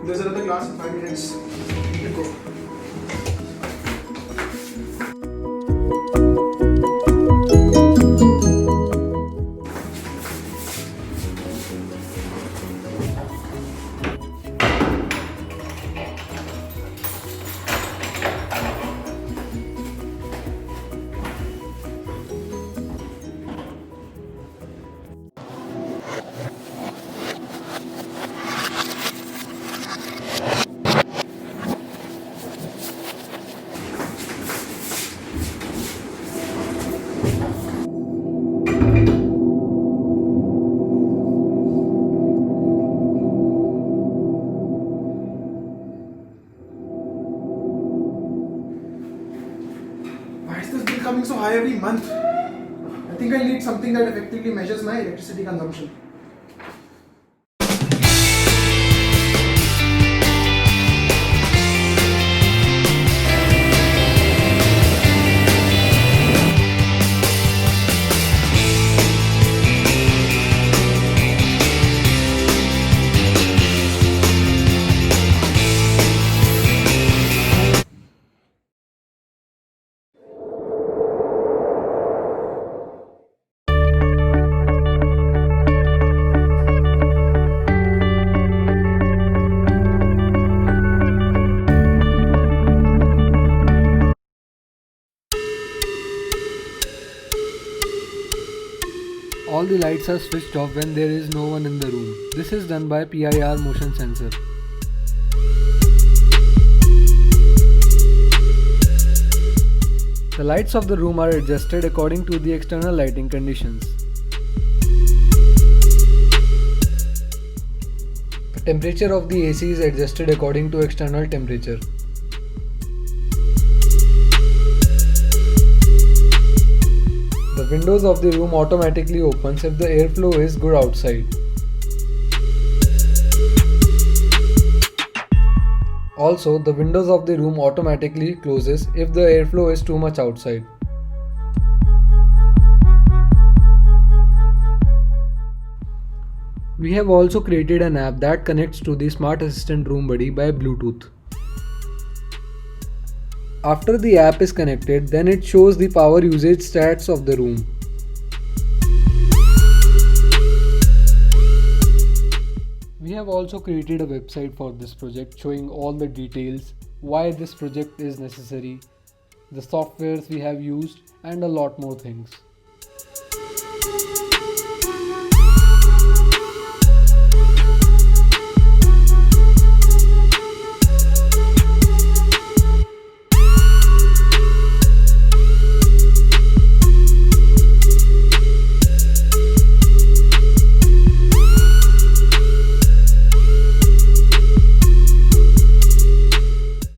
There's another class in 5 minutes. Let's go. Why is this bill coming so high every month? I think I need something that effectively measures my electricity consumption. All the lights are switched off when there is no one in the room. This is done by PIR motion sensor. The lights of the room are adjusted according to the external lighting conditions. The temperature of the AC is adjusted according to external temperature. The windows of the room automatically opens if the airflow is good outside. Also, the windows of the room automatically closes if the airflow is too much outside. We have also created an app that connects to the Smart Assistant Room Buddy by Bluetooth. After the app is connected, then it shows the power usage stats of the room. We have also created a website for this project showing all the details, why this project is necessary, the softwares we have used, and a lot more things.